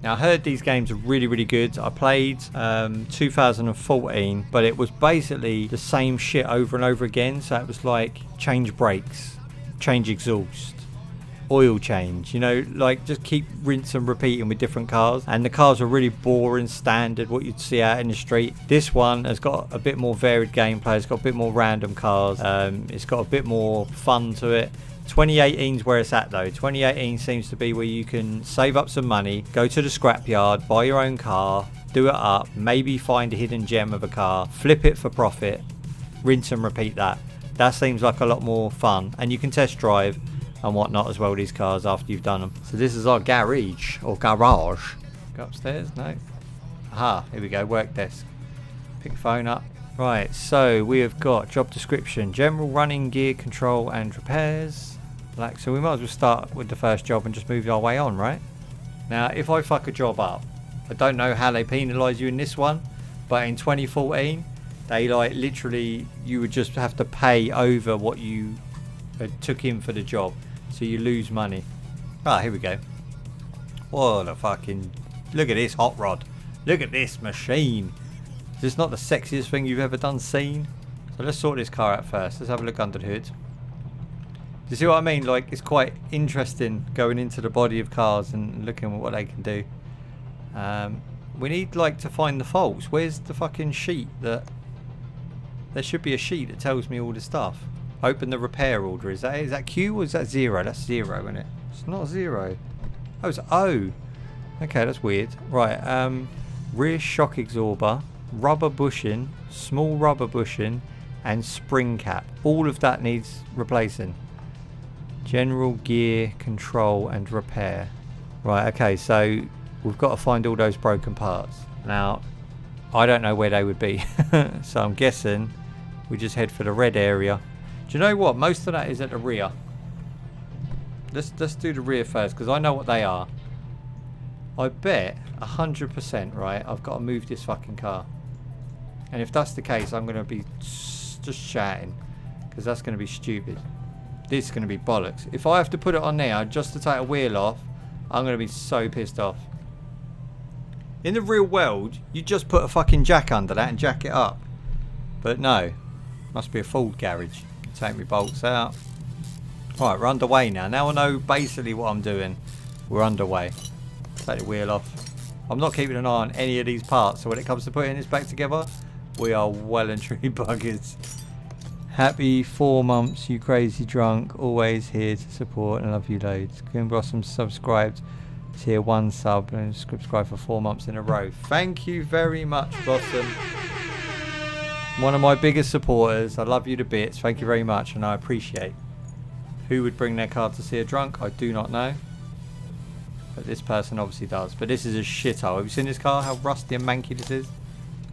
Now I heard these games are really, really good. I played 2014, but it was basically the same shit over and over again. So it was like change brakes, change exhaust, oil change, you know, like just keep rinse and repeating with different cars. And the cars are really boring, standard, what you'd see out in the street. This one has got a bit more varied gameplay. It's got a bit more random cars. It's got a bit more fun to it. 2018 is where it's at though. 2018 seems to be where you can save up some money, go to the scrapyard, buy your own car, do it up, maybe find a hidden gem of a car, flip it for profit, rinse and repeat that. That seems like a lot more fun, and you can test drive and whatnot as well, these cars, after you've done them. So this is our garage, or garage. Go upstairs? No. Aha, here we go, work desk. Pick your phone up. Right, so we have got job description, general running gear control and repairs. Like, so we might as well start with the first job and just move our way on, right? Now, if I fuck a job up, I don't know how they penalise you in this one, but in 2014, they like literally, you would just have to pay over what you took in for the job, so you lose money. Ah, here we go. What a fucking, look at this hot rod. Look at this machine. Is this not the sexiest thing you've ever seen? So let's sort this car out first. Let's have a look under the hood. Do you see what I mean? Like, it's quite interesting going into the body of cars and looking at what they can do. We need like to find the faults. Where's the fucking sheet that... There should be a sheet that tells me all the stuff. Open the repair order. Is that Q or is that 0? That's 0, isn't it? It's not 0. Oh, it's O. Okay, that's weird. Right, rear shock absorber, rubber bushing, small rubber bushing, and spring cap. All of that needs replacing. General gear control and repair. Right, okay, so we've got to find all those broken parts. Now, I don't know where they would be, so I'm guessing we just head for the red area. Do you know what? Most of that is at the rear. Let's do the rear first, because I know what they are. I bet 100%, right, I've got to move this fucking car. And if that's the case, I'm going to be just shouting, because that's going to be stupid. This is going to be bollocks. If I have to put it on there just to take a wheel off, I'm going to be so pissed off. In the real world, you just put a fucking jack under that and jack it up. But no, must be a Ford garage. Take my bolts out. Right, we're underway now. Now I know basically what I'm doing. We're underway. Take the wheel off. I'm not keeping an eye on any of these parts, so when it comes to putting this back together, we are well and truly buggers. Happy 4 months, you crazy drunk. Always here to support and love you loads. Green Blossom subscribed. Tier 1 sub and subscribe for 4 months in a row. Thank you very much, Blossom. One of my biggest supporters. I love you to bits. Thank you very much, and I appreciate. Who would bring their car to see a drunk? I do not know. But this person obviously does. But this is a shithole. Have you seen this car? How rusty and manky this is?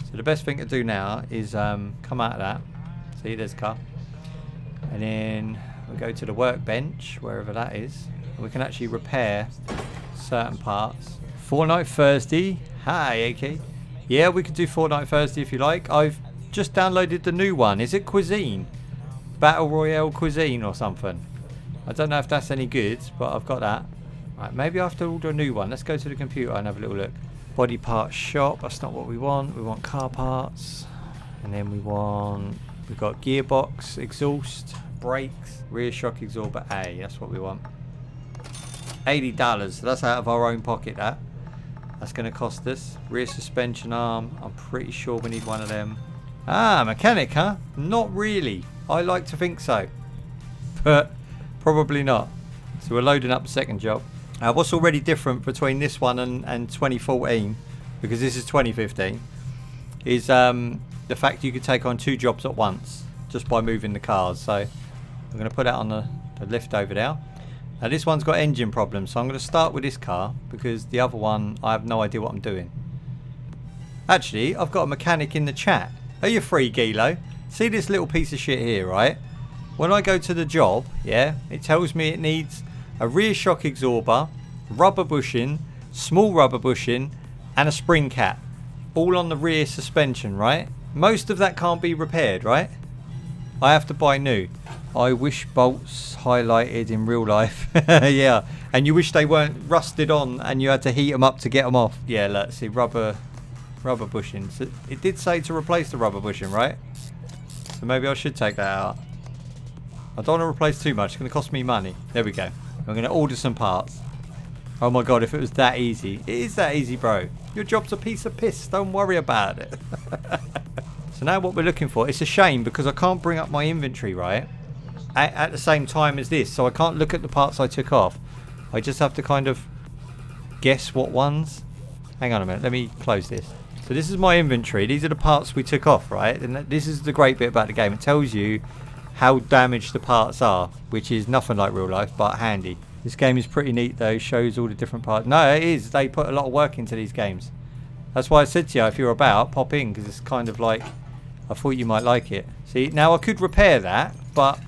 So the best thing to do now is come out of that. See, there's a car. And then we'll go to the workbench, wherever that is. And we can actually repair certain parts. Fortnite Thursday. Hi, AK. Yeah, we could do Fortnite Thursday if you like. I've just downloaded the new one. Is it Cuisine? Battle Royale Cuisine or something. I don't know if that's any good, but I've got that. Right, maybe I have to order a new one. Let's go to the computer and have a little look. Body parts shop. That's not what we want. We want car parts. And then we've got gearbox, exhaust, brakes, rear shock absorber A. That's what we want. $80. So that's out of our own pocket, that's going to cost us. Rear suspension arm. I'm pretty sure we need one of them. Ah, mechanic, huh? Not really. I like to think so. But probably not. So we're loading up the second job. What's already different between this one and 2014, because this is 2015, is the fact you could take on 2 jobs at once just by moving the cars. So I'm going to put that on the lift over there. Now this one's got engine problems, so I'm going to start with this car because the other one I have no idea what I'm doing. Actually, I've got a mechanic in the chat. Are you free, Gilo? See this little piece of shit here, right? When I go to the job, yeah, it tells me it needs a rear shock absorber, rubber bushing, small rubber bushing, and a spring cap. All on the rear suspension, right? Most of that can't be repaired, right? I have to buy new. I wish bolts highlighted in real life. Yeah, and you wish they weren't rusted on and you had to heat them up to get them off. Yeah, let's see, rubber bushing. So it did say to replace the rubber bushing, right? So maybe I should take that out. I don't want to replace too much. It's going to cost me money. There we go. I'm going to order some parts. Oh my god, if it was that easy. It is that easy, bro. Your job's a piece of piss. Don't worry about it. So now what we're looking for, it's a shame because I can't bring up my inventory, right? At the same time as this. So I can't look at the parts I took off. I just have to kind of guess what ones. Hang on a minute. Let me close this. So this is my inventory. These are the parts we took off, right? And this is the great bit about the game. It tells you how damaged the parts are, which is nothing like real life, but handy. This game is pretty neat though, shows all the different parts. No, it is. They put a lot of work into these games. That's why I said to you, if you're about, pop in, because it's kind of like, I thought you might like it. See, now I could repair that, but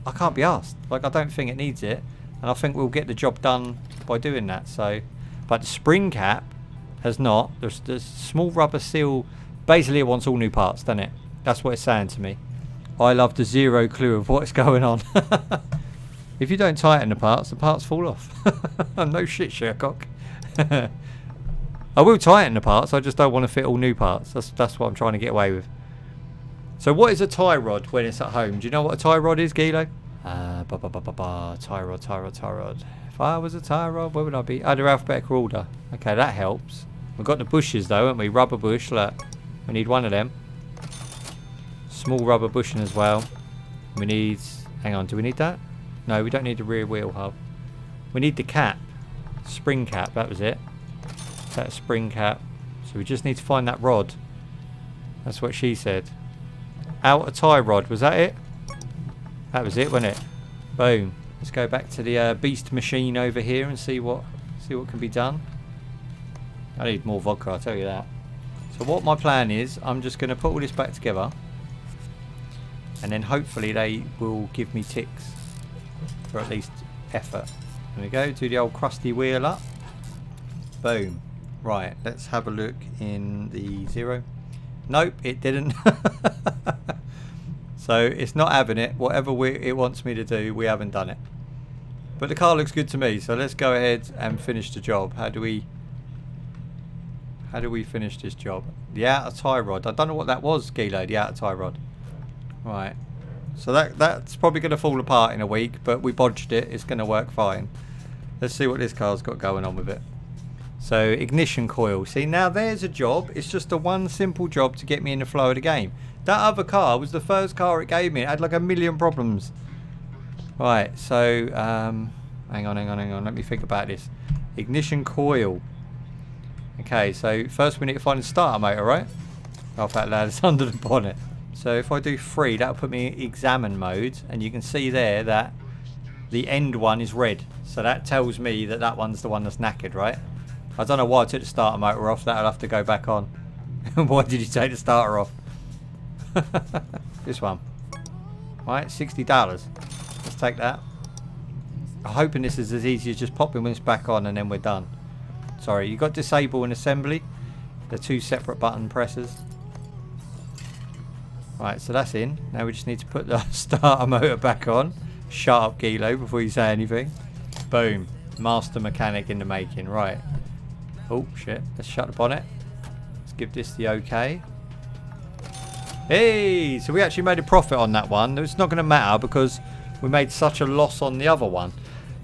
I can't be asked. Like, I don't think it needs it, and I think we'll get the job done by doing that. So, but the spring cap has not. There's small rubber seal. Basically, it wants all new parts, doesn't it? That's what it's saying to me. I love the zero clue of what's going on. If you don't tighten the parts fall off. No shit, Shercock. I will tighten the parts, I just don't want to fit all new parts. That's what I'm trying to get away with. So what is a tie rod when it's at home? Do you know what a tie rod is, Gilo? Tie rod. If I was a tie rod, where would I be? Under alphabetical order. Okay, that helps. We've got the bushes though, haven't we? Rubber bush, look. We need one of them. Small rubber bushing as well. We need... Hang on, do we need that? No, we don't need the rear wheel hub. We need the cap. Spring cap, that was it. That spring cap. So we just need to find that rod. That's what she said. Outer tie rod, was that it? That was it, wasn't it? Boom. Let's go back to the beast machine over here and see what can be done. I need more vodka, I'll tell you that. So what my plan is, I'm just going to put all this back together. And then hopefully they will give me ticks. For at least effort. There we go, do the old crusty wheel up. Boom. Right, let's have a look in the zero. Nope, it didn't. So it's not having it. Whatever it wants me to do, we haven't done it. But the car looks good to me, so let's go ahead and finish the job. How do we finish this job? The outer tie rod. I don't know what that was, Gilo, the outer tie rod. Right. So that's probably going to fall apart in a week, but we bodged it. It's going to work fine. Let's see what this car's got going on with it. So, ignition coil. See, now there's a job. It's just a one simple job to get me in the flow of the game. That other car was the first car it gave me. It had like a million problems. Right, so, hang on. Let me think about this. Ignition coil. Okay, so first we need to find the starter motor, right? Laugh out loud, it's under the bonnet. So if I do 3, that'll put me in examine mode, and you can see there that the end one is red. So that tells me that that one's the one that's knackered, right? I don't know why I took the starter motor off. That'll have to go back on. Why did you take the starter off? This one. Right, $60. Let's take that. I'm hoping this is as easy as just popping this back on and then we're done. Sorry, you've got disable and assembly. They're 2 separate button presses. Right, so that's in. Now we just need to put the starter motor back on. Shut up, Gilo, before you say anything. Boom. Master mechanic in the making. Right. Oh, shit. Let's shut the bonnet. Let's give this the okay. Hey! So we actually made a profit on that one. It's not going to matter because we made such a loss on the other one.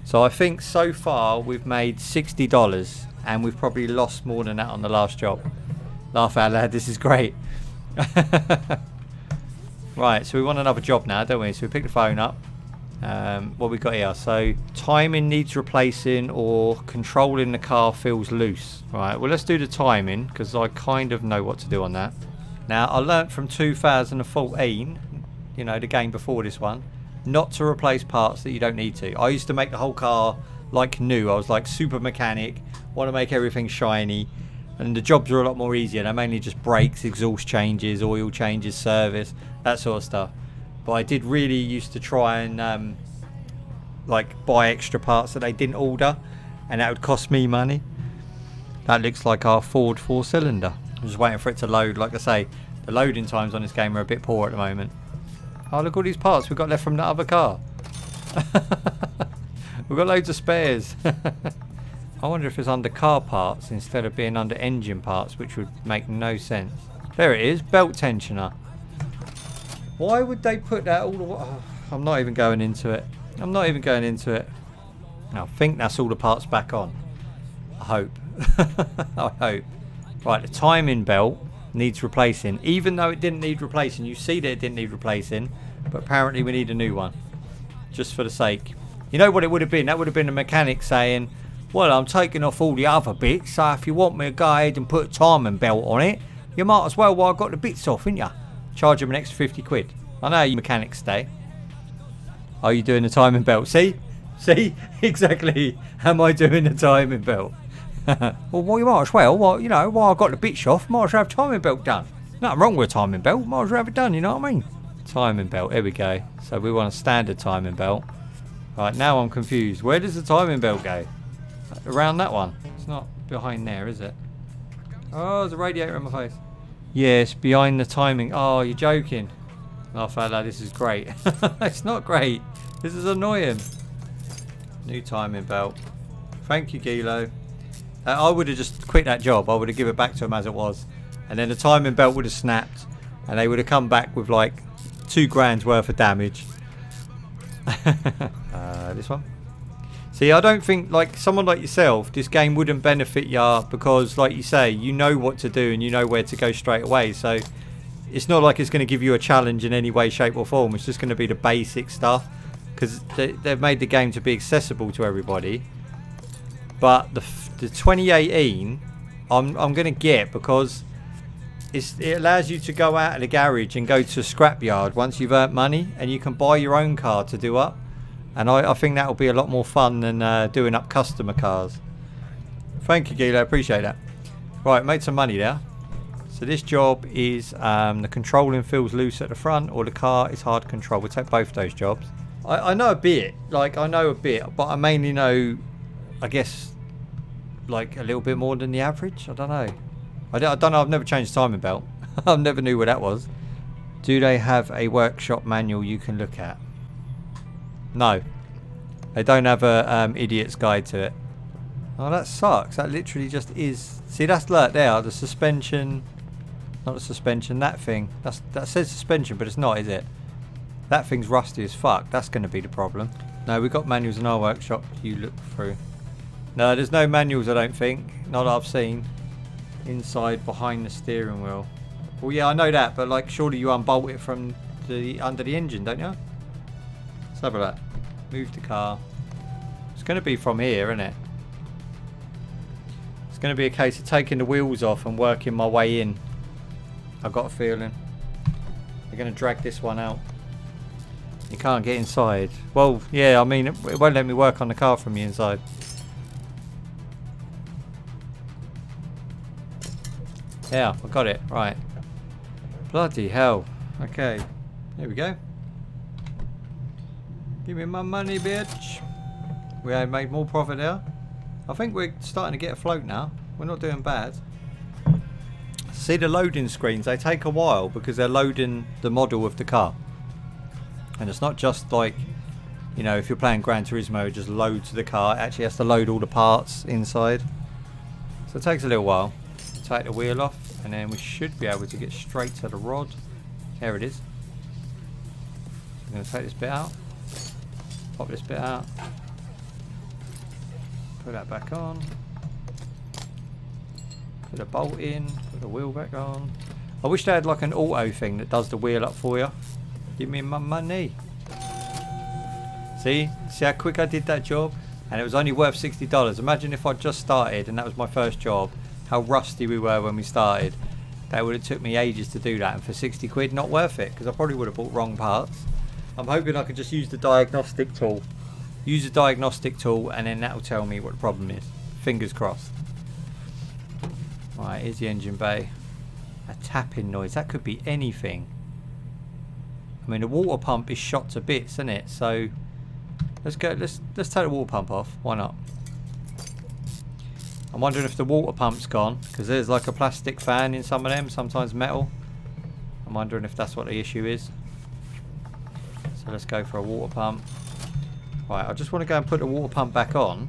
So I think so far we've made $60 and we've probably lost more than that on the last job. Laugh out loud. This is great. Right, so we want another job now, don't we? So we pick the phone up. What we got here? So timing needs replacing or controlling the car feels loose. Right, well let's do the timing because I kind of know what to do on that. Now I learnt from 2014, you know, the game before this one, not to replace parts that you don't need to. I used to make the whole car like new. I was like super mechanic, want to make everything shiny. And the jobs are a lot more easier. They're mainly just brakes, exhaust changes, oil changes, service, that sort of stuff. But I did really used to try and like buy extra parts that they didn't order, and that would cost me money. That looks like our Ford 4-cylinder. I'm just waiting for it to load. Like I say, the loading times on this game are a bit poor at the moment. Oh, look, all these parts we've got left from the other car. We've got loads of spares. I wonder if it's under car parts instead of being under engine parts, which would make no sense. There it is, belt tensioner. Why would they put that all the way? Oh, I'm not even going into it. I'm not even going into it. I think that's all the parts back on. I hope. I hope. Right, the timing belt needs replacing. Even though it didn't need replacing. You see that it didn't need replacing. But apparently we need a new one. Just for the sake. You know what it would have been? That would have been a mechanic saying, well, I'm taking off all the other bits, so if you want me to go ahead and put a timing belt on it, you might as well while I've got the bits off, ain't ya? Charge them an extra 50 quid. I know how you mechanics stay. Are you doing the timing belt? See? See? Exactly. Am I doing the timing belt? Well, you might as well. Well, you know, while I've got the bits off, might as well have timing belt done. Nothing wrong with a timing belt. Might as well have it done, you know what I mean? Timing belt. Here we go. So we want a standard timing belt. Right, now I'm confused. Where does the timing belt go? Around that one. It's not behind there, is it? Oh, there's a radiator in my face. Yes, behind the timing. Oh, you're joking. Oh, fella, this is great. It's not great. This is annoying. New timing belt. Thank you, Gilo. I would have just quit that job. I would have given it back to him as it was. And then the timing belt would have snapped. And they would have come back with like 2 grand's worth of damage. This one. See, I don't think, like, someone like yourself, this game wouldn't benefit ya because, like you say, you know what to do and you know where to go straight away. So, it's not like it's going to give you a challenge in any way, shape or form. It's just going to be the basic stuff because they've made the game to be accessible to everybody. But the 2018, I'm going to get because it allows you to go out of the garage and go to a scrapyard once you've earned money and you can buy your own car to do up. And I think that will be a lot more fun than doing up customer cars. Thank you, Gila. Appreciate that. Right, made some money there. So this job is the controlling feels loose at the front or the car is hard to control. We'll take both those jobs. I know a bit. Like, I know a bit. But I mainly know, I guess, like a little bit more than the average. I don't know. I don't know. I've never changed the timing belt. I never knew what that was. Do they have a workshop manual you can look at? No, they don't have a idiot's guide to it. Oh, that sucks. That literally just is. See, that's there. The suspension, not the suspension. That thing. That says suspension, but it's not, is it? That thing's rusty as fuck. That's going to be the problem. No, we've got manuals in our workshop. You look through. No, there's no manuals. I don't think. Not that I've seen. Inside, behind the steering wheel. Well, yeah, I know that, but like, surely you unbolt it from the under the engine, don't you? Let's have a look. Move the car. It's going to be from here, isn't it? It's going to be a case of taking the wheels off and working my way in. I've got a feeling. They're going to drag this one out. You can't get inside. Well, yeah, I mean, it won't let me work on the car from the inside. Yeah, I got it. Right. Bloody hell. Okay. Here we go. Give me my money, bitch. We have made more profit there. I think we're starting to get afloat now. We're not doing bad. See the loading screens, they take a while because they're loading the model of the car. And it's not just like, you know, if you're playing Gran Turismo, it just loads the car. It actually has to load all the parts inside. So it takes a little while. Take the wheel off and then we should be able to get straight to the rod. There it is. I'm going to take this bit out. Pop this bit out. Put that back on. Put a bolt in. Put the wheel back on. I wish they had like an auto thing that does the wheel up for you. Give me my money. See how quick I did that job? And it was only worth $60. Imagine if I just started and that was my first job. How rusty we were when we started. That would have took me ages to do that. And for 60 quid, not worth it. Because I probably would have bought wrong parts. I'm hoping I can just use the diagnostic tool. Use the diagnostic tool and then that'll tell me what the problem is. Fingers crossed. Right, here's the engine bay. A tapping noise. That could be anything. I mean, the water pump is shot to bits, isn't it? So let's go. Let's take the water pump off. Why not? I'm wondering if the water pump's gone because there's like a plastic fan in some of them. Sometimes metal. I'm wondering if that's what the issue is. So let's go for a water pump. Right, I just want to go and put the water pump back on,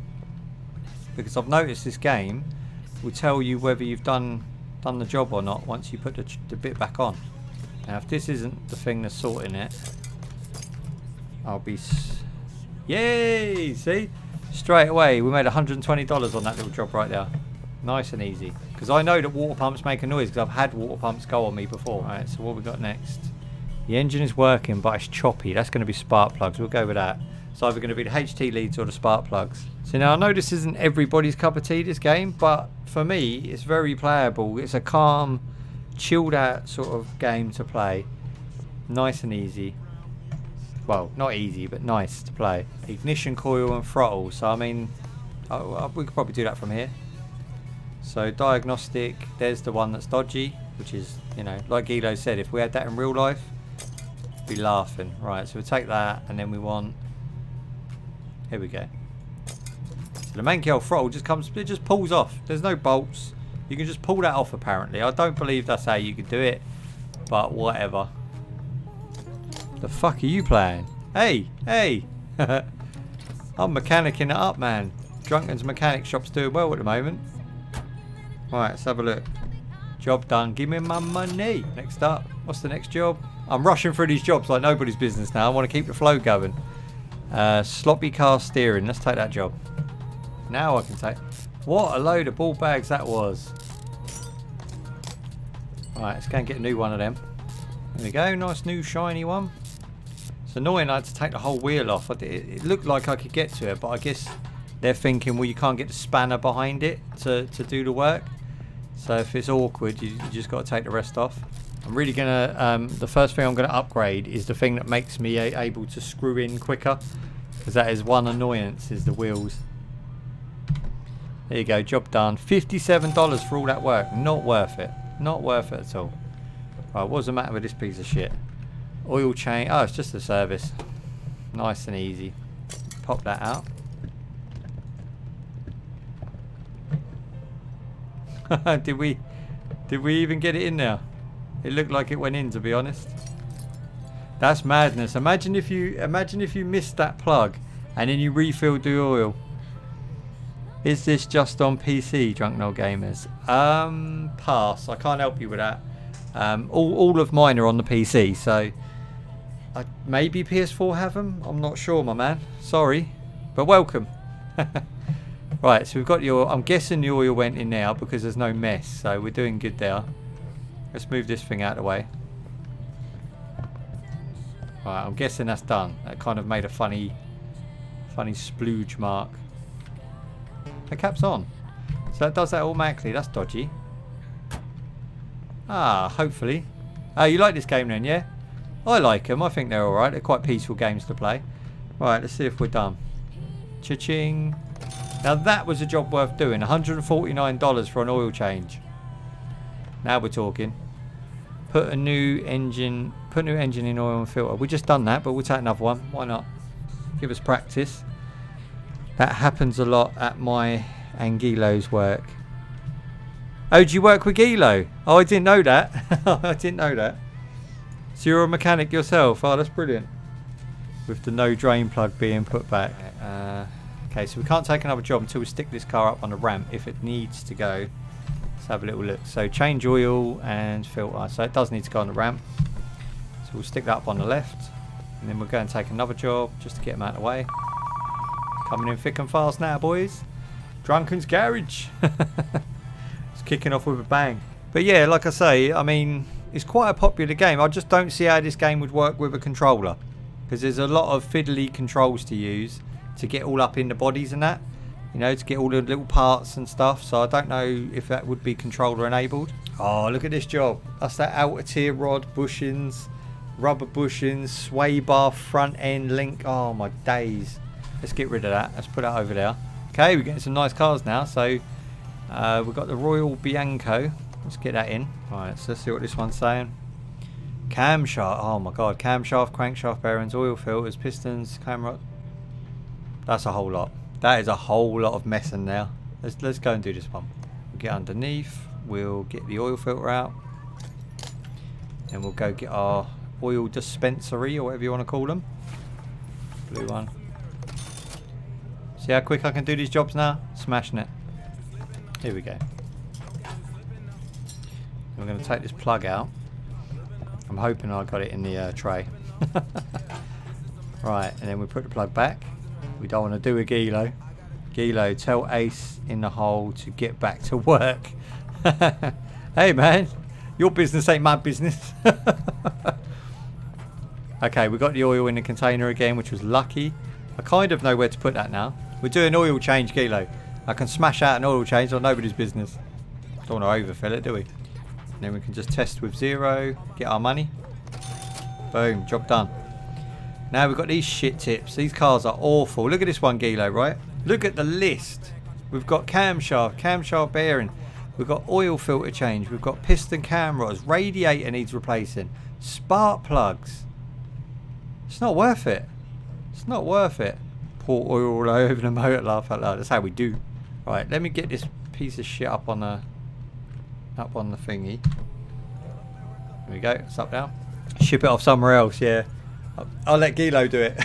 because I've noticed this game will tell you whether you've done the job or not once you put the bit back on. Now if this isn't the thing that's sorting it, I'll be... Yay! See? Straight away we made $120 on that little job right there. Nice and easy. Because I know that water pumps make a noise, because I've had water pumps go on me before. Alright, so what we got next? The engine is working, but it's choppy. That's going to be spark plugs. We'll go with that. It's either going to be the HT leads or the spark plugs. So now I know this isn't everybody's cup of tea, this game, but for me it's very playable. It's a calm, chilled out sort of game to play. Nice and easy. Well, not easy, but nice to play. Ignition coil and throttle. So I mean, we could probably do that from here. So diagnostic, there's the one that's dodgy, which is, you know, like Guido said, if we had that in real life, we'd be laughing. Right, so we'll take that, and then we want... Here we go. So the main kill throttle just comes, it just pulls off. There's no bolts. You can just pull that off apparently. I don't believe that's how you could do it, but whatever. The fuck are you playing? Hey, hey! I'm mechanicking it up, man. Drunken's mechanic shop's doing well at the moment. Right, let's have a look. Job done. Give me my money. Next up. What's the next job? I'm rushing through these jobs like nobody's business now. I want to keep the flow going. Sloppy car steering. Let's take that job. Now I can take... What a load of ball bags that was. Right, let's go and get a new one of them. There we go. Nice new shiny one. It's annoying I had to take the whole wheel off. It looked like I could get to it, but I guess they're thinking, well, you can't get the spanner behind it to do the work. So if it's awkward, you just got to take the rest off. I'm really going to... the first thing I'm going to upgrade is the thing that makes me able to screw in quicker. Because that is one annoyance, is the wheels. There you go, job done. $57 for all that work. Not worth it. Not worth it at all. Right, what's the matter with this piece of shit? Oil change. Oh, it's just a service. Nice and easy. Pop that out. Did we even get it in there? It looked like it went in, to be honest. That's madness. Imagine if you missed that plug and then you refilled the oil. Is this just on PC, Drunken Old Gamers? Pass. I can't help you with that. All of mine are on the PC, so maybe PS4 have them. I'm not sure, my man. Sorry, but welcome. Right, so we've got the oil. I'm guessing the oil went in now because there's no mess, so we're doing good there. Let's move this thing out of the way. Right, I'm guessing that's done. That kind of made a funny splooge mark. The cap's on. So that does that automatically. That's dodgy. Ah, hopefully. Oh, you like this game then, yeah? I like them. I think they're alright. They're quite peaceful games to play. Right, let's see if we're done. Cha-ching. Now that was a job worth doing. $149 for an oil change. Now we're talking. Put new engine in oil and filter. We just done that, but we'll take another one. Why not? Give us practice. That happens a lot at my and Gilo's work. Oh, do you work with Gilo? Oh, I didn't know that. I didn't know that. So you're a mechanic yourself? Oh, that's brilliant. With the no drain plug being put back. Okay, so we can't take another job until we stick this car up on the ramp if it needs to go. Let's have a little look. So change oil and filter. So it does need to go on the ramp. So we'll stick that up on the left. And then we'll go and take another job just to get them out of the way. Coming in thick and fast now, boys. Drunken's Garage. It's kicking off with a bang. But yeah, like I say, I mean, it's quite a popular game. I just don't see how this game would work with a controller. Because there's a lot of fiddly controls to use to get all up in the bodies and that. You know, to get all the little parts and stuff. So I don't know if that would be controller enabled. Oh, look at this job. That's that outer tier rod, bushings, rubber bushings, sway bar, front end link. Oh my days. Let's get rid of that. Let's put that over there. Okay, we're getting some nice cars now. So we've got the Royal Bianco. Let's get that in. Alright, so let's see what this one's saying. Camshaft. Oh my god. Camshaft, crankshaft bearings, oil filters, pistons, camera. That's a whole lot. That is a whole lot of mess in there. Let's go and do this one. We'll get underneath. We'll get the oil filter out. And we'll go get our oil dispensary or whatever you want to call them. Blue one. See how quick I can do these jobs now? Smashing it. Here we go. We're going to take this plug out. I'm hoping I got it in the tray. Right, and then we put the plug back. We don't want to do a Gilo. Gilo, tell Ace in the hole to get back to work. Hey man, your business ain't my business. Okay, we got the oil in the container again, which was lucky. I kind of know where to put that now. We're doing oil change, Gilo. I can smash out an oil change on nobody's business. Don't want to overfill it, do we? And then we can just test with 0, get our money. Boom, job done. Now we've got these shit tips. These cars are awful. Look at this one, Gilo, right? Look at the list. We've got camshaft bearing. We've got oil filter change. We've got piston cam rods. Radiator needs replacing. Spark plugs. It's not worth it. It's not worth it. Pour oil all over the motor, laugh out loud. That's how we do. Right, let me get this piece of shit up on the thingy. There we go. It's up now. Ship it off somewhere else. Yeah, I'll let Gilo do it.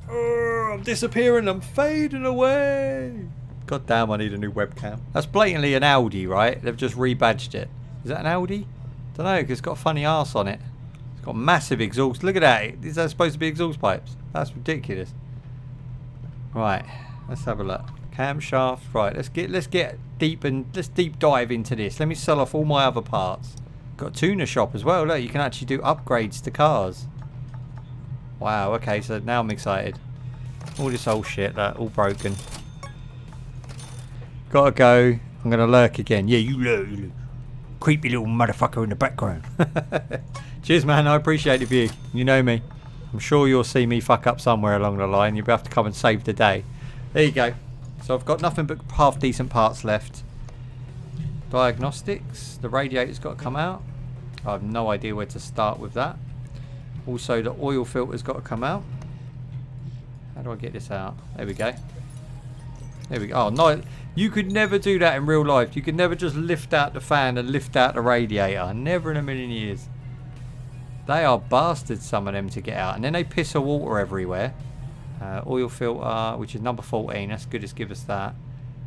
Oh, I'm disappearing. I'm fading away. God damn, I need a new webcam. That's blatantly an Audi, right? They've just rebadged it. Is that an Audi? Don't know, because it's got a funny arse on it. It's got massive exhaust. Look at that. Is that supposed to be exhaust pipes? That's ridiculous. Right, let's have a look. Camshaft. Right, let's get deep and let's deep dive into this. Let me sell off all my other parts. Got a tuner shop as well. Look, you can actually do upgrades to cars. Wow. Okay, so now I'm excited. All this old shit, all broken. Gotta go. I'm gonna lurk again. Yeah, you lurk. Creepy little motherfucker in the background. Cheers, man. I appreciate the view. You know me. I'm sure you'll see me fuck up somewhere along the line. You'll have to come and save the day. There you go. So I've got nothing but half decent parts left. Diagnostics. The radiator's got to come out. I have no idea where to start with that. Also, the oil filter's got to come out. How do I get this out? There we go. There we go. Oh, no. You could never do that in real life. You could never just lift out the fan and lift out the radiator. Never in a million years. They are bastards, some of them, to get out. And then they piss the water everywhere. Oil filter, which is number 14. That's good as give us that.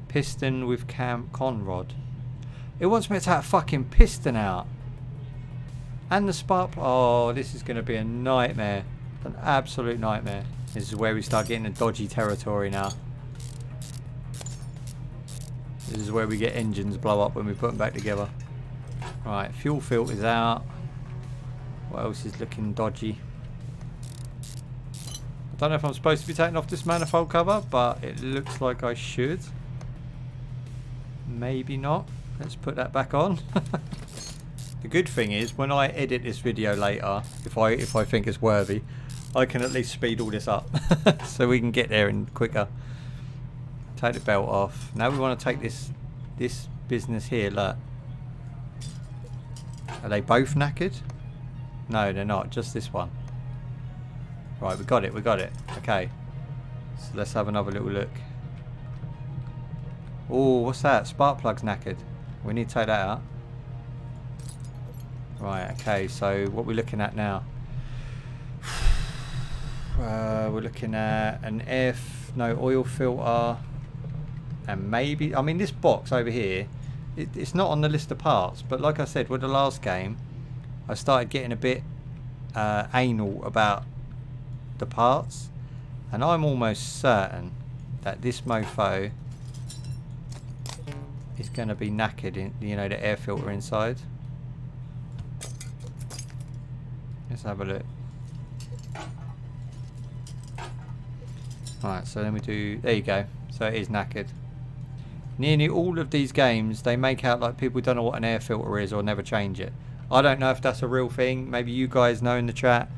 Piston with con rod. It wants me to take a fucking piston out. And the spark. Oh, this is going to be a nightmare. An absolute nightmare. This is where we start getting into dodgy territory now. This is where we get engines blow up when we put them back together. Right, fuel filter's out. What else is looking dodgy? I don't know if I'm supposed to be taking off this manifold cover, but it looks like I should. Maybe not. Let's put that back on. The good thing is, when I edit this video later, if I think it's worthy, I can at least speed all this up so we can get there in quicker. Take the belt off. Now we want to take this business here. Look, are they both knackered? No, they're not. Just this one. Right, we got it. We got it. Okay. So let's have another little look. Oh, what's that? Spark plug's knackered. We need to take that out. Right. Okay. So what we're looking at now? We're looking at an oil filter. And maybe, I mean, this box over here, it's not on the list of parts, but like I said with the last game, I started getting a bit anal about the parts, and I'm almost certain that this mofo is going to be knackered in, you know, the air filter inside. Let's have a look. Right, so then we do, there you go, so it is knackered. Nearly all of these games, they make out like people don't know what an air filter is or never change it. I don't know if that's a real thing. Maybe you guys know in the chat.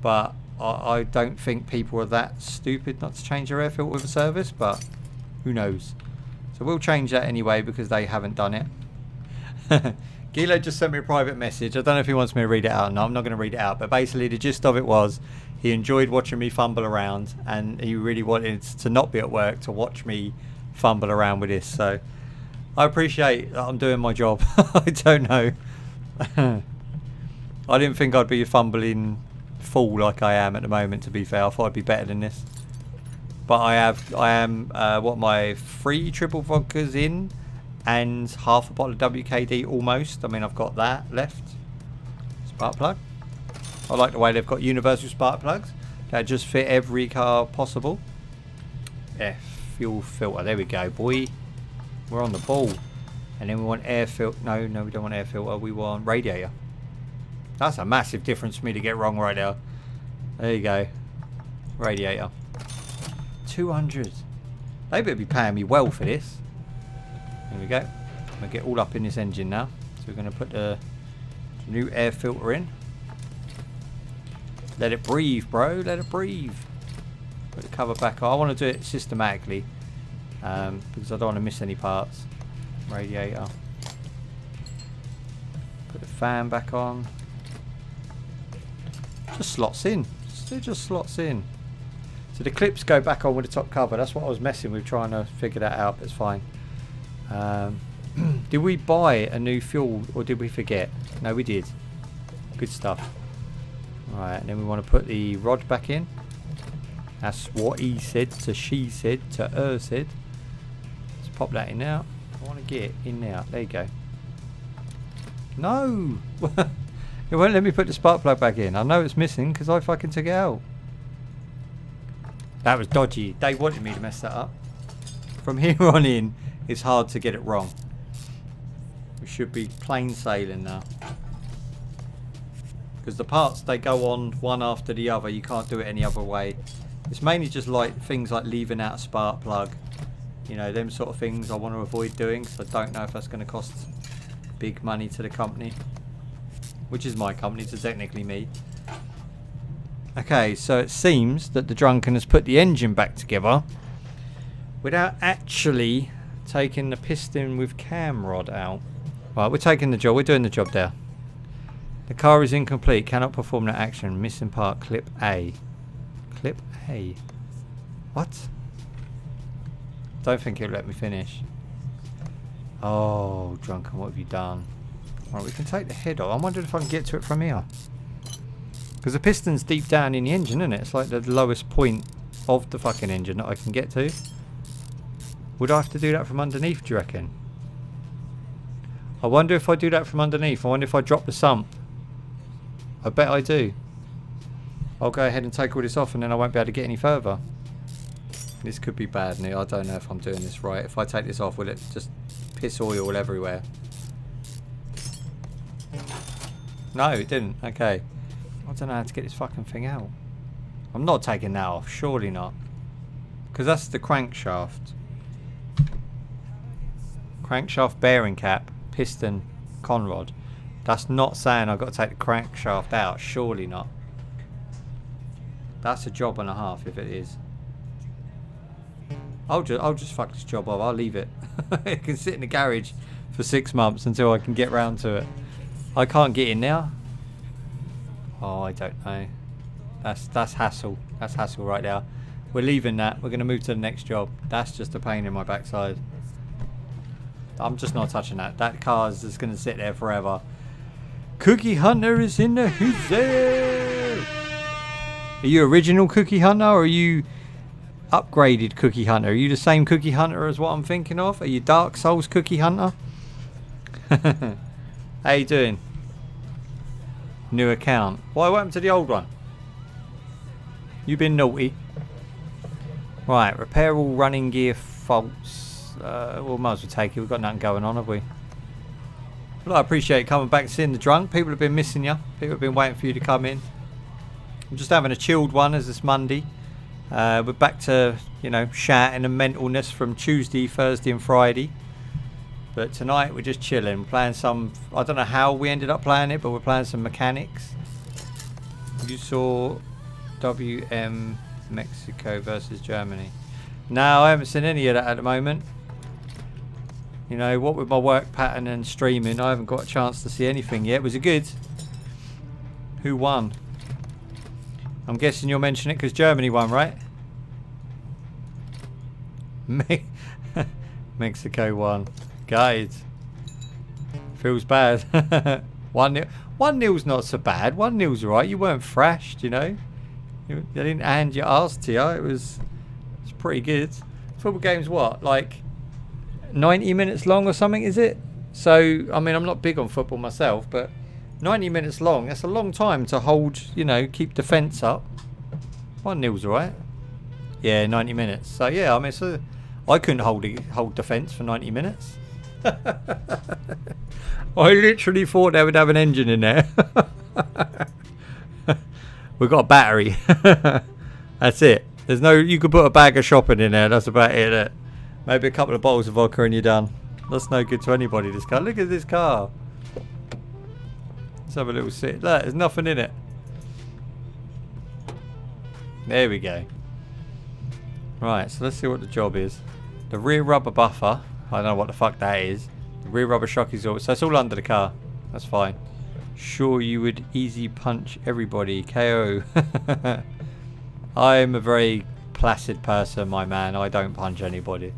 But I don't think people are that stupid not to change their air filter with a service. But who knows. So we'll change that anyway because they haven't done it. Gilo just sent me a private message. I don't know if he wants me to read it out. No, I'm not going to read it out. But basically the gist of it was he enjoyed watching me fumble around. And he really wanted to not be at work to watch me fumble around with this. So I appreciate that I'm doing my job. I don't know. I didn't think I'd be fumbling full like I am at the moment, to be fair. I thought I'd be better than this. But I am, my 3 triple vodkas in and half a bottle of WKD almost. I mean, I've got that left. Spark plug. I like the way they've got universal spark plugs that just fit every car possible. Fuel filter. There we go, boy. We're on the ball. And then we want air filter. No, we don't want air filter. We want radiator. That's a massive difference for me to get wrong right now. There you go. Radiator. 200. They better be paying me well for this. There we go. I'm going to get all up in this engine now. So we're going to put the new air filter in. Let it breathe, bro. Let it breathe. Put the cover back on. I want to do it systematically. Because I don't want to miss any parts. Radiator. Put the fan back on. Just slots in. It just slots in. So the clips go back on with the top cover. That's what I was messing with, trying to figure that out. But it's fine. Did we buy a new fuel or did we forget? No, we did. Good stuff. Alright, and then we want to put the rod back in. That's what he said to she said to her said. Let's pop that in now. I want to get in now. There you go. No! It won't let me put the spark plug back in. I know it's missing because I fucking took it out. That was dodgy. They wanted me to mess that up. From here on in, it's hard to get it wrong. We should be plain sailing now. Because the parts, they go on one after the other. You can't do it any other way. It's mainly just like things like leaving out a spark plug. You know, them sort of things I want to avoid doing. So I don't know if that's going to cost big money to the company. Which is my company, so technically me. Okay, so it seems that the Drunken has put the engine back together without actually taking the piston with cam rod out. Right, we're taking the job. We're doing the job there. The car is incomplete. Cannot perform the action. Missing part. Clip A. Clip A. What? Don't think it'll let me finish. Oh, Drunken, what have you done? Right, we can take the head off. I wonder if I can get to it from here. Because the piston's deep down in the engine, isn't it? It's like the lowest point of the fucking engine that I can get to. Would I have to do that from underneath, do you reckon? I wonder if I do that from underneath. I wonder if I drop the sump. I bet I do. I'll go ahead and take all this off and then I won't be able to get any further. This could be bad news. I don't know if I'm doing this right. If I take this off, will it just piss oil everywhere? No, it didn't. Okay. I don't know how to get this fucking thing out. I'm not taking that off. Surely not. Because that's the crankshaft. Crankshaft bearing cap. Piston conrod. That's not saying I've got to take the crankshaft out. Surely not. That's a job and a half if it is. I'll just fuck this job up. I'll leave it. It can sit in the garage for 6 months until I can get round to it. I can't get in now. Oh, I don't know. That's hassle. That's hassle right now. We're leaving that. We're going to move to the next job. That's just a pain in my backside. I'm just not touching that. That car is just going to sit there forever. Cookie Hunter is in the house. Are you original Cookie Hunter or are you upgraded Cookie Hunter? Are you the same Cookie Hunter as what I'm thinking of? Are you Dark Souls Cookie Hunter? How you doing? New account. What happened to the old one? You've been naughty. Right, repair all running gear faults. Well, might as well take it. We've got nothing going on, have we? Well, I appreciate coming back seeing the Drunk. People have been missing you. People have been waiting for you to come in. I'm just having a chilled one as it's Monday. We're back to, you know, shouting and mentalness from Tuesday, Thursday and Friday. But tonight we're just chilling, playing some, I don't know how we ended up playing it, but we're playing some mechanics. You saw WM Mexico versus Germany. No, I haven't seen any of that at the moment. You know, what with my work pattern and streaming, I haven't got a chance to see anything yet. Was it good? Who won? I'm guessing you'll mention it because Germany won, right? Mexico won. Guys, feels bad. One nil's not so bad. 1-0's alright. You weren't thrashed, you know. They didn't hand your ass to you. It's pretty good. Football game's what, like 90 minutes long or something, is it? So, I mean, I'm not big on football myself, but 90 minutes long, that's a long time to hold, you know, keep defence up. 1-0's alright. Yeah, 90 minutes. So, yeah, I mean, I couldn't hold defence for 90 minutes. I literally thought they would have an engine in there. We've got a battery. That's it. There's no. You could put a bag of shopping in there. That's about it. Maybe a couple of bottles of vodka and you're done. That's no good to anybody. This car. Look at this car. Let's have a little sit. Look, there's nothing in it. There we go. Right. So let's see what the job is. The rear rubber buffer. I don't know what the fuck that is. The rear rubber shock absorber. So it's all under the car. That's fine. Sure, you would easy punch everybody. KO. I'm a very placid person, my man. I don't punch anybody.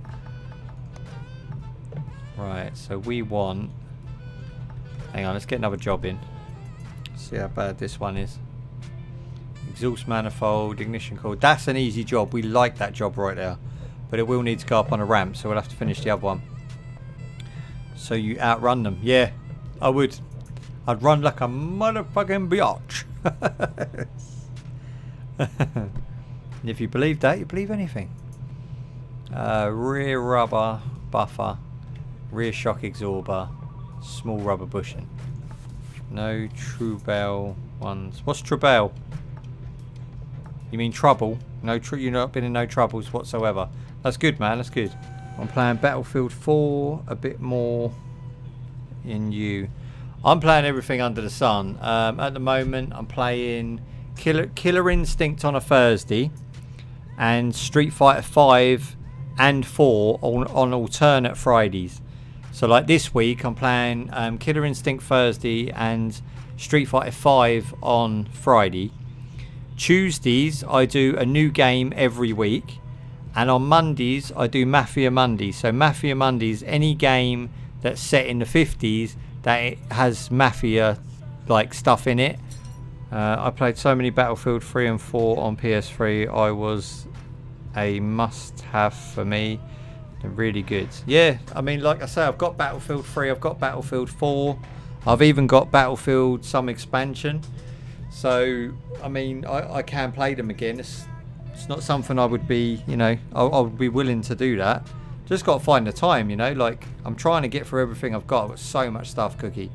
Right, so we want... Hang on, let's get another job in. See how bad this one is. Exhaust manifold, ignition cord. That's an easy job. We like that job right there. But it will need to go up on a ramp, so we'll have to finish the other one. So you outrun them. Yeah, I would. I'd run like a motherfucking biatch. If you believe that, you believe anything. Rear rubber buffer, rear shock absorber, small rubber bushing. No Trubel ones. What's Trubel? You mean trouble? No, you've not been in no troubles whatsoever. That's good, man. That's good. I'm playing Battlefield 4 a bit more in you. I'm playing everything under the sun. At the moment, I'm playing Killer Instinct on a Thursday and Street Fighter 5 and 4 on alternate Fridays. So like this week, I'm playing Killer Instinct Thursday and Street Fighter 5 on Friday. Tuesdays, I do a new game every week. And on Mondays, I do Mafia Mondays. So Mafia Mondays, any game that's set in the 50s that it has Mafia like stuff in it. I played so many Battlefield 3 and 4 on PS3. I was a must-have for me. They're really good. Yeah, I mean, like I say, I've got Battlefield 3. I've got Battlefield 4. I've even got Battlefield some expansion. So, I mean, I can play them again. It's not something I would be, you know, I would be willing to do that. Just got to find the time, you know, like I'm trying to get through everything I've got. I've got so much stuff, Cookie.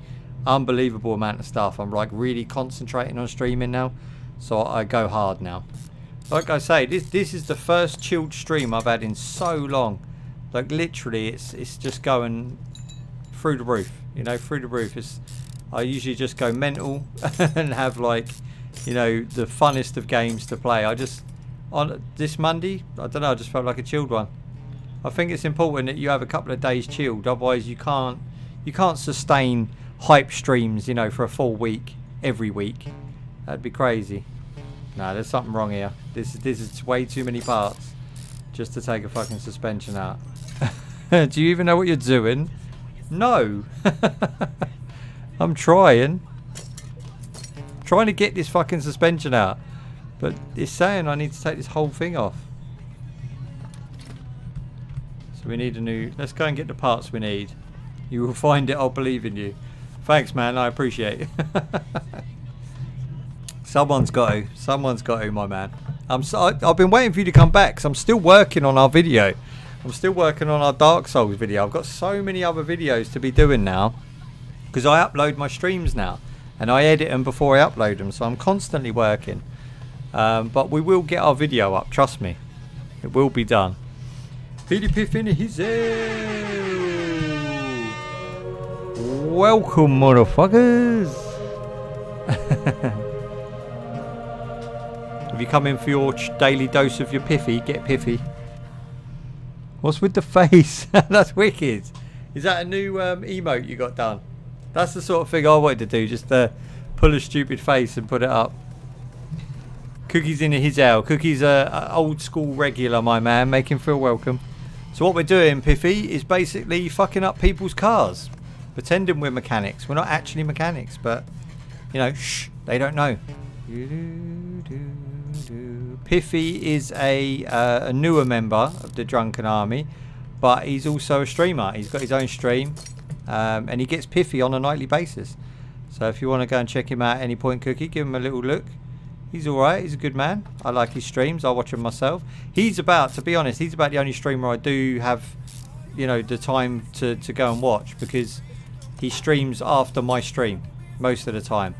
Unbelievable amount of stuff. I'm like really concentrating on streaming now. So I go hard now. Like I say, this is the first chilled stream I've had in so long. Like literally it's just going through the roof, you know, through the roof. I usually just go mental and have like, you know, the funnest of games to play. On this Monday, I don't know, I just felt like a chilled one. I think it's important that you have a couple of days chilled, otherwise you can't sustain hype streams, you know, for a full week every week. That'd be crazy. No, there's something wrong here. This is way too many parts just to take a fucking suspension out. Do you even know what you're doing? No. I'm trying to get this fucking suspension out. But it's saying I need to take this whole thing off. So we need a new... Let's go and get the parts we need. You will find it, I'll believe in you. Thanks, man, I appreciate it. Someone's got to, my man. I've been waiting for you to come back, because I'm still working on our video. I'm still working on our Dark Souls video. I've got so many other videos to be doing now, because I upload my streams now. And I edit them before I upload them, so I'm constantly working. But we will get our video up, trust me. It will be done. PDP in his Welcome, motherfuckers. If you come in for your daily dose of your piffy, get piffy. What's with the face? That's wicked. Is that a new emote you got done? That's the sort of thing I wanted to do, just pull a stupid face and put it up. Cookie's in his ale. Cookie's a old school regular, my man. Make him feel welcome. So what we're doing, Piffy, is basically fucking up people's cars. Pretending we're mechanics. We're not actually mechanics, but, you know, shh, they don't know. Piffy is a newer member of the Drunken Army, but he's also a streamer. He's got his own stream, and he gets Piffy on a nightly basis. So if you want to go and check him out, Any Point Cookie, give him a little look. He's alright, he's a good man. I like his streams, I watch him myself. He's about, to be honest, he's about the only streamer I do have, you know, the time to go and watch, because he streams after my stream most of the time.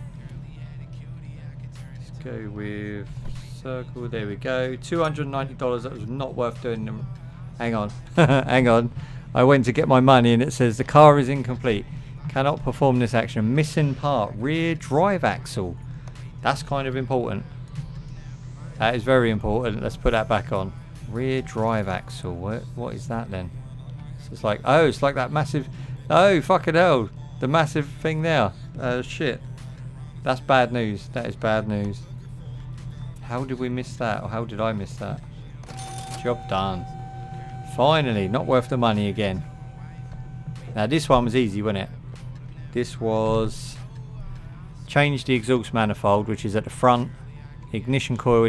Let's go with circle, there we go. $290, that was not worth doing them. Hang on, hang on. I went to get my money and it says the car is incomplete. Cannot perform this action. Missing part, rear drive axle. That's kind of important. That is very important. Let's put that back on. Rear drive axle. What is that then? So it's like, oh, it's like that massive. Oh, fucking hell. The massive thing there. Shit. That's bad news. That is bad news. How did we miss that? Or how did I miss that? Job done. Finally. Not worth the money again. Now, this one was easy, wasn't it? This was... change the exhaust manifold, which is at the front. Ignition coil,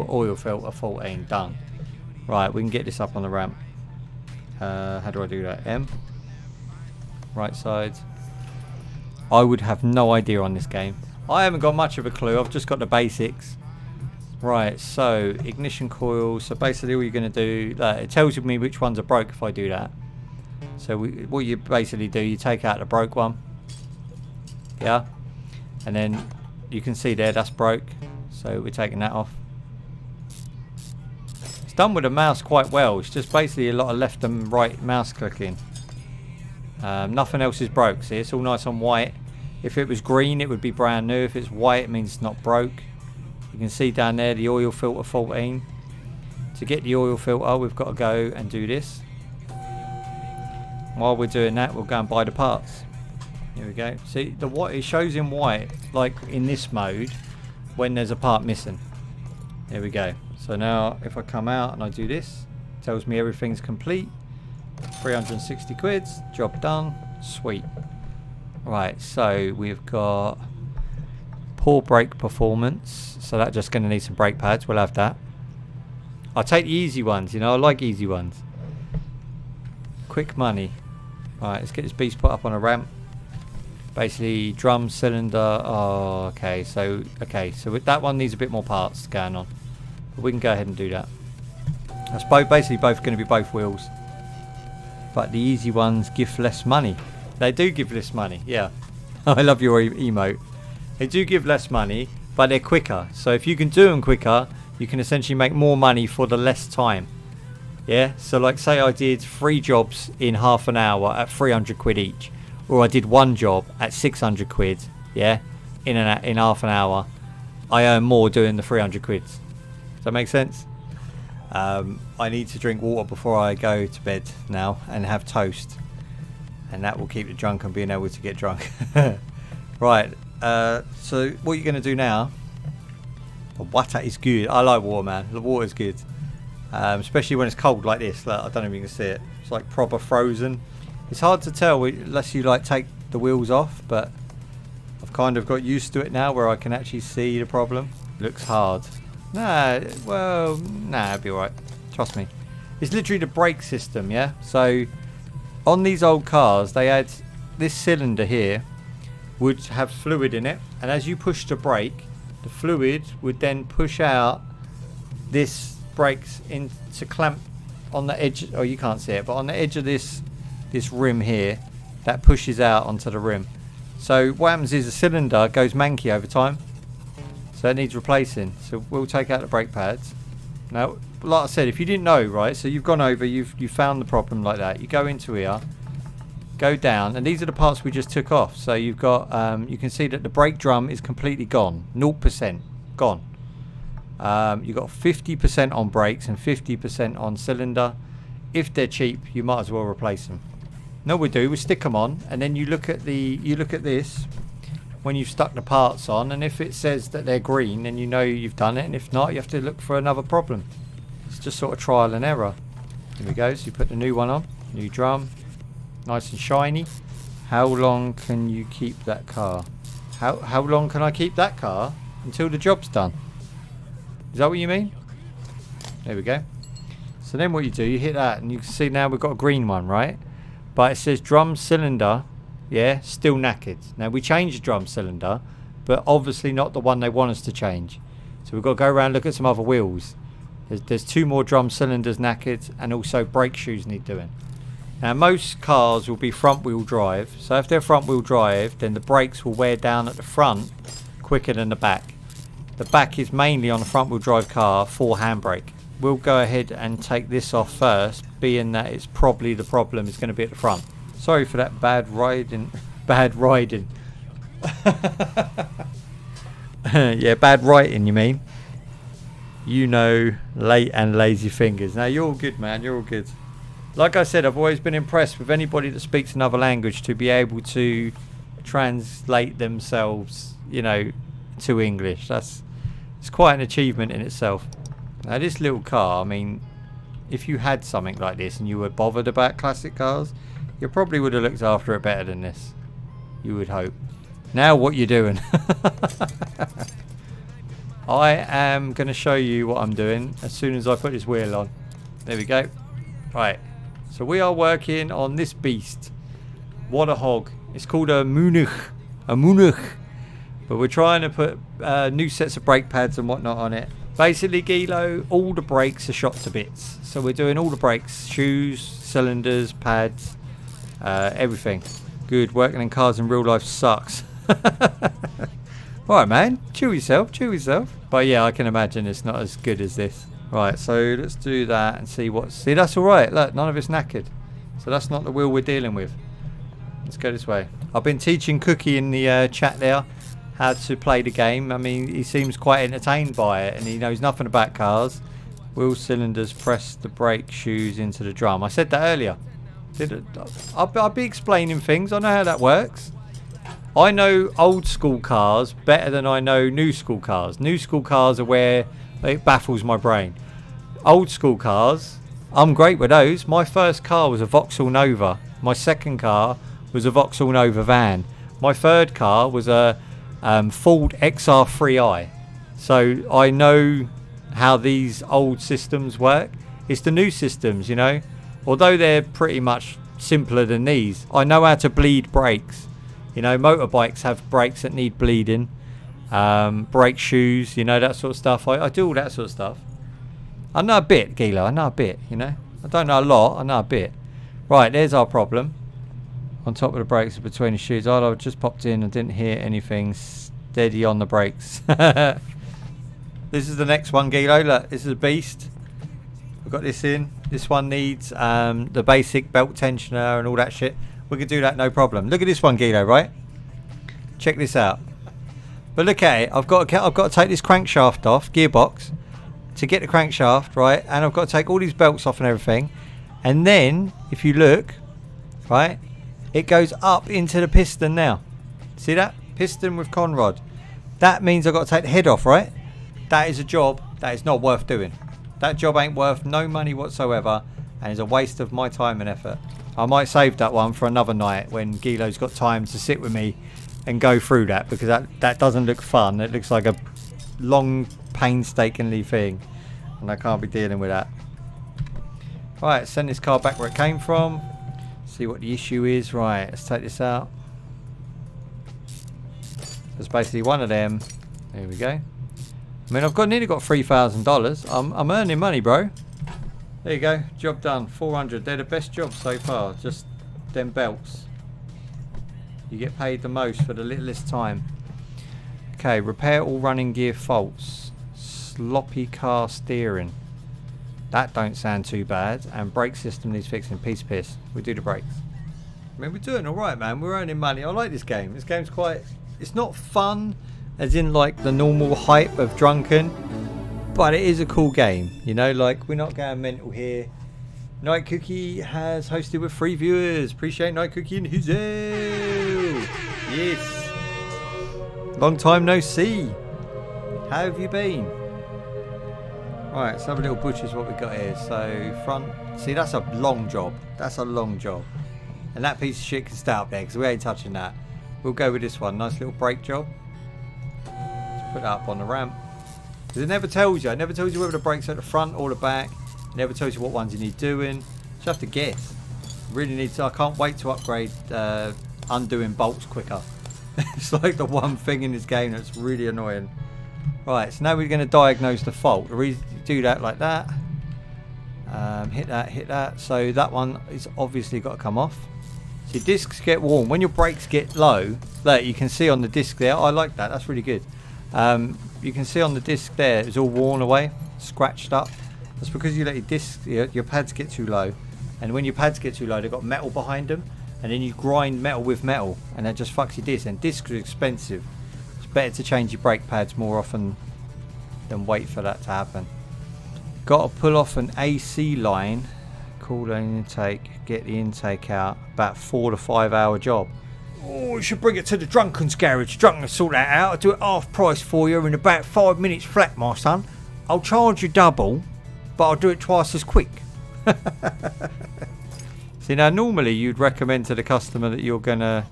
oil filter 14. Done. Right, we can get this up on the ramp. How do I do that? M. Right side. I would have no idea on this game. I haven't got much of a clue. I've just got the basics. Right, so ignition coil. So basically all you're going to do, it tells me which ones are broke if I do that. So what you basically do, you take out the broke one. Yeah. And then you can see there, that's broke. So we're taking that off. It's done with the mouse quite well. It's just basically a lot of left and right mouse clicking. Nothing else is broke. See, it's all nice on white. If it was green, it would be brand new. If it's white, it means it's not broke. You can see down there the oil filter 14. To get the oil filter, we've got to go and do this. While we're doing that, we'll go and buy the parts. Here we go. See, the white, it shows in white, like in this mode, when there's a part missing. There we go. So now, if I come out and I do this, it tells me everything's complete. 360 quids, job done. Sweet. Right, so we've got poor brake performance. So that's just going to need some brake pads. We'll have that. I'll take the easy ones, you know, I like easy ones. Quick money. Right, let's get this beast put up on a ramp. Basically, drum cylinder. Oh, okay. So with that one needs a bit more parts going on. But we can go ahead and do that. That's basically both going to be both wheels. But the easy ones give less money. They do give less money, yeah. I love your emote. They do give less money, but they're quicker. So if you can do them quicker, you can essentially make more money for the less time. Yeah, so like say I did 3 jobs in half an hour at 300 quid each. Or I did 1 job at 600 quid, yeah, in half an hour. I earn more doing the 300 quids. Does that make sense? I need to drink water before I go to bed now and have toast. And that will keep the drunk and being able to get drunk. Right, so what you're going to do now... The water is good. I like water, man. The water is good. Especially when it's cold like this. Like, I don't know if you can see it. It's like proper frozen. It's hard to tell unless you like take the wheels off, but I've kind of got used to it now where I can actually see the problem. Looks hard. Nah, well, nah, it'll be alright. Trust me. It's literally the brake system, yeah? So, on these old cars, they had this cylinder here would have fluid in it, and as you push the brake, the fluid would then push out this brakes in to clamp on the edge. Oh, you can't see it, but on the edge of this rim here, that pushes out onto the rim. So what happens is the cylinder goes manky over time, so it needs replacing. So we'll take out the brake pads. Now, like I said, if you didn't know, right, so you've gone over, you've found the problem like that. You go into here, go down, and these are the parts we just took off. So you've got, you can see that the brake drum is completely gone, 0% gone. You've got 50% on brakes and 50% on cylinder. If they're cheap, you might as well replace them. No, we do. We stick them on, and then you look at this when you've stuck the parts on, and if it says that they're green, then you know you've done it, and if not, you have to look for another problem. It's just sort of trial and error. Here we go. So you put the new one on, new drum, nice and shiny. How long can you keep that car? How long can I keep that car? Until the job's done. Is that what you mean? There we go. So then what you do, you hit that, and you can see now we've got a green one, right? But it says drum cylinder, yeah, still knackered. Now we changed the drum cylinder, but obviously not the one they want us to change. So we've got to go around and look at some other wheels. There's 2 more drum cylinders knackered, and also brake shoes need doing. Now most cars will be front wheel drive, so if they're front wheel drive, then the brakes will wear down at the front quicker than the back. The back is mainly on a front wheel drive car for handbrake. We'll go ahead and take this off first, being that it's probably the problem is going to be at the front. Sorry for that bad riding. Yeah, bad writing you mean. You know, late and lazy fingers. Now you're all good, man, you're all good. Like I said, I've always been impressed with anybody that speaks another language to be able to translate themselves, you know, to English. It's quite an achievement in itself. Now this little car, I mean, if you had something like this and you were bothered about classic cars, you probably would have looked after it better than this. You would hope. Now what you doing? I am going to show you what I'm doing as soon as I put this wheel on. There we go. Right. So we are working on this beast. What a hog. It's called a Munich. A Munich. But we're trying to put new sets of brake pads and whatnot on it. Basically, Gilo, all the brakes are shot to bits. So we're doing all the brakes. Shoes, cylinders, pads, everything. Good. Working in cars in real life sucks. Right, man. Chill yourself. Chill yourself. But yeah, I can imagine it's not as good as this. Right, so let's do that and see what... See, that's alright. Look, none of it's knackered. So that's not the wheel we're dealing with. Let's go this way. I've been teaching Cookie in the chat there how to play the game. I mean, he seems quite entertained by it, and he knows nothing about cars. Wheel cylinders, press the brake shoes into the drum. I said that earlier. I'll be explaining things. I know how that works. I know old school cars better than I know new school cars. New school cars are where it baffles my brain. Old school cars, I'm great with those. My first car was a Vauxhall Nova. My second car was a Vauxhall Nova van. My third car was a Ford XR3i. So I know how these old systems work. It's the new systems, you know. Although they're pretty much simpler than these, I know how to bleed brakes. You know, motorbikes have brakes that need bleeding. Brake shoes, you know, that sort of stuff. I do all that sort of stuff. I know a bit, Gila. I know a bit, you know. I don't know a lot. I know a bit. Right, there's our problem. On top of the brakes between the shoes. Oh, I just popped in and didn't hear anything. Steady on the brakes. This is the next one, Gilo. Look, this is a beast. We've got this in. This one needs the basic belt tensioner and all that shit. We can do that, no problem. Look at this one, Gilo, right? Check this out. But look at it. I've got to take this crankshaft off, gearbox, to get the crankshaft, right? And I've got to take all these belts off and everything. And then, if you look, right, it goes up into the piston now. See that? Piston with conrod. That means I've got to take the head off, right? That is a job that is not worth doing. That job ain't worth no money whatsoever, and is a waste of my time and effort. I might save that one for another night when Gilo's got time to sit with me and go through that, because that doesn't look fun. It looks like a long, painstakingly thing, and I can't be dealing with that. Right, send this car back where it came from. See what the issue is. Right, let's take this out. There's basically one of them. There we go. I mean, I've nearly got $3,000. I'm earning money, bro. There you go. Job done. 400. They're the best job so far. Just them belts. You get paid the most for the littlest time. Okay, repair all running gear faults. Sloppy car steering. That don't sound too bad. And brake system needs fixing. Piss. We do the brakes. I mean, we're doing alright, man. We're earning money. I like this game. This game's quite... It's not fun, as in like the normal hype of Drunken, but it is a cool game. You know, like, we're not going mental here. Night Cookie has hosted with 3 viewers. Appreciate Night Cookie and his Yes. Long time no see. How have you been? Right, let's have a little butcher's what we got here. So front, see, that's a long job. That's a long job. And that piece of shit can stay up there because we ain't touching that. We'll go with this one. Nice little brake job. Let's put that up on the ramp. Because it never tells you. It never tells you whether the brakes are at the front or the back. It never tells you what ones you need doing. Just have to guess. Really need to. I can't wait to upgrade undoing bolts quicker. It's like the one thing in this game that's really annoying. Right, so now we're going to diagnose the fault. The reason you do that like that. Hit that. So that one is obviously got to come off. See, discs get warm. When your brakes get low, look, you can see on the disc there. I like that. That's really good. You can see on the disc there, it's all worn away, scratched up. That's because you let your disc, your pads get too low. And when your pads get too low, they've got metal behind them. And then you grind metal with metal. And that just fucks your disc. And discs are expensive. It's better to change your brake pads more often than wait for that to happen. Got to pull off an AC line. Cooler intake, get the intake out. About 4 to 5 hour job. Oh, you should bring it to the Drunken's garage. Drunken will sort that out. I'll do it half price for you in about 5 minutes flat, my son. I'll charge you double, but I'll do it twice as quick. See, now normally you'd recommend to the customer that you're gonna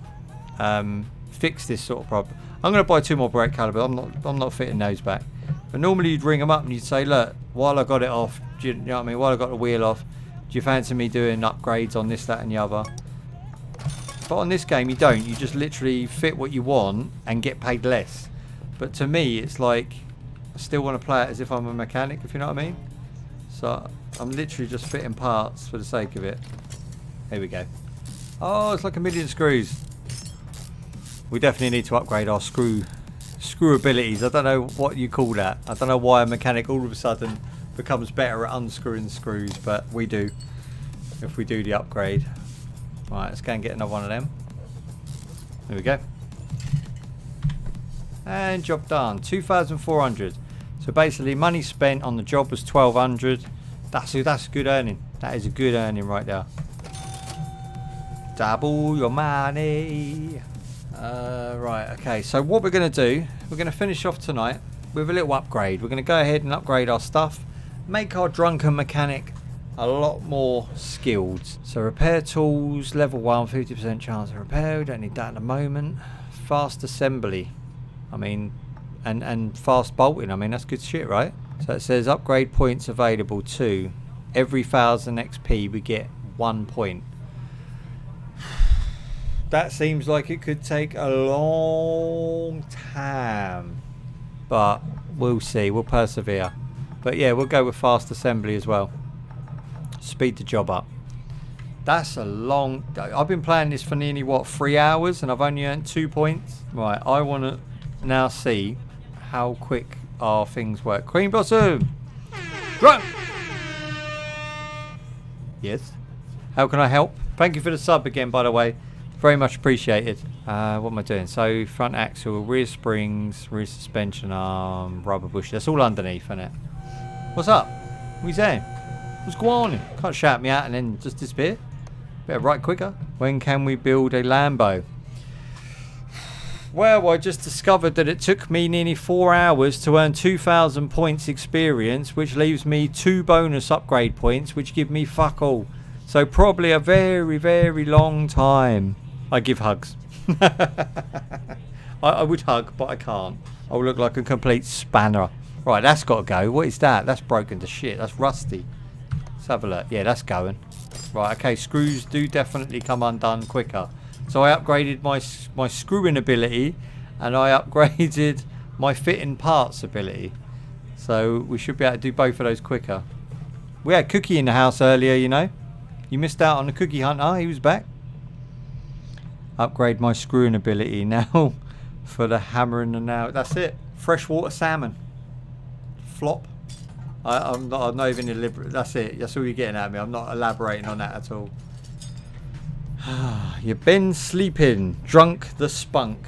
fix this sort of problem. I'm gonna buy 2 more brake calipers. I'm not fitting those back. But normally you'd ring them up and you'd say, look, while I got it off, do you know what I mean? While I got the wheel off, do you fancy me doing upgrades on this, that, and the other? But on this game, you don't. You just literally fit what you want and get paid less. But to me, it's like I still want to play it as if I'm a mechanic, if you know what I mean. So I'm literally just fitting parts for the sake of it. Here we go. Oh, it's like 1,000,000 screws. We definitely need to upgrade our screw abilities. I don't know what you call that. I don't know why a mechanic all of a sudden becomes better at unscrewing screws, but we do if we do the upgrade. Right, let's go and get another one of them. There we go. And job done. 2,400. So basically money spent on the job was 1,200. That's good earning. That is a good earning right there. Double your money. Right, okay, so what we're going to do, we're going to finish off tonight with a little upgrade. We're going to go ahead and upgrade our stuff, make our drunken mechanic a lot more skilled. So repair tools, level 1, 50% chance of repair. We don't need that at the moment. Fast assembly, I mean, and fast bolting, I mean, that's good shit, right? So it says upgrade points available to every 1,000 XP we get 1 point. That seems like it could take a long time, but we'll see. We'll persevere. But yeah, we'll go with fast assembly as well. Speed the job up. That's a long... I've been playing this for nearly, what, 3 hours, and I've only earned 2 points. Right, I want to now see how quick our things work. Cream Blossom! Drunk! Yes? How can I help? Thank you for the sub again, by the way. Very much appreciated. What am I doing? So front axle, rear springs, rear suspension arm, rubber bush. That's all underneath, isn't it? What's up? What are you saying? What's going on? Can't shout me out and then just disappear. Better write quicker. When can we build a Lambo? Well, I just discovered that it took me nearly 4 hours to earn 2,000 points experience, which leaves me 2 bonus upgrade points, which give me fuck all. So probably a very, very long time. I give hugs. I would hug, but I can't. I will look like a complete spanner. Right, that's got to go. What is that? That's broken to shit. That's rusty. Let's have a look. Yeah, that's going. Right, okay, screws do definitely come undone quicker. So I upgraded my screwing ability, and I upgraded my fitting parts ability. So we should be able to do both of those quicker. We had Cookie in the house earlier, you know. You missed out on the Cookie Hunter. He was back. Upgrade my screwing ability now for the hammer and the nail. That's it. Freshwater salmon. Flop. I'm not even elaborating. That's it. That's all you're getting at me. I'm not elaborating on that at all. You've been sleeping. Drunk the spunk.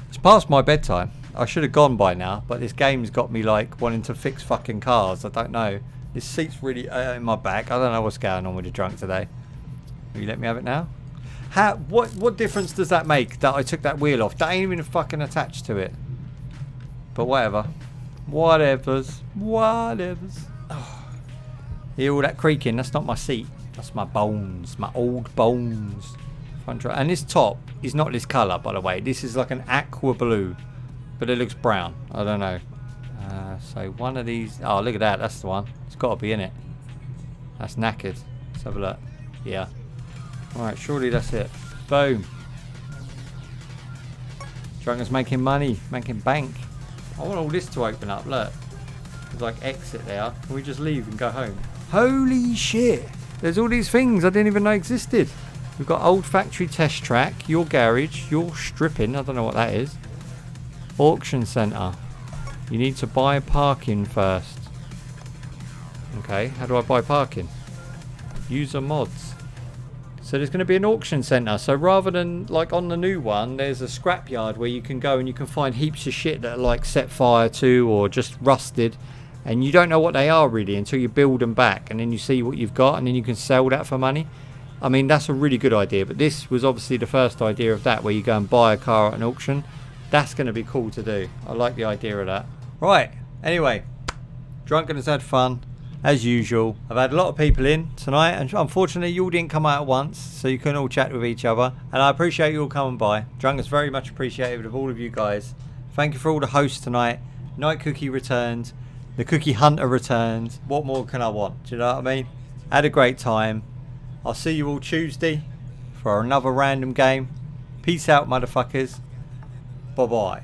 It's past my bedtime. I should have gone by now, but this game's got me like wanting to fix fucking cars. I don't know. This seat's really in my back. I don't know what's going on with the drunk today. Will you let me have it now? What difference does that make that I took that wheel off? That ain't even fucking attached to it. But whatever. Whatevers. Oh. Hear all that creaking? That's not my seat. That's my bones, my old bones. And this top is not this colour, by the way. This is like an aqua blue, but it looks brown. I don't know. So one of these. Oh, look at that. That's the one. It's got to be in it. That's knackered. Let's have a look. Yeah. Alright, surely that's it. Boom. Drunken's making money, making bank. I want all this to open up, look. There's like exit there. Can we just leave and go home? Holy shit. There's all these things I didn't even know existed. We've got old factory test track, your garage, your stripping, I don't know what that is. Auction centre. You need to buy parking first. Okay, how do I buy parking? User mods. So there's going to be an auction centre. So rather than like on the new one, there's a scrapyard where you can go and you can find heaps of shit that are like set fire to or just rusted. And you don't know what they are really until you build them back. And then you see what you've got and then you can sell that for money. I mean, that's a really good idea. But this was obviously the first idea of that, where you go and buy a car at an auction. That's going to be cool to do. I like the idea of that. Right. Anyway, Drunken has had fun. As usual, I've had a lot of people in tonight, and unfortunately you all didn't come out at once, so you couldn't all chat with each other, and I appreciate you all coming by. Drunken's very much appreciated of all of you guys. Thank you for all the hosts tonight. Night Cookie returned, the Cookie Hunter returned. What more can I want? Do you know what I mean? Had a great time. I'll see you all Tuesday for another random game. Peace out, motherfuckers. Bye bye.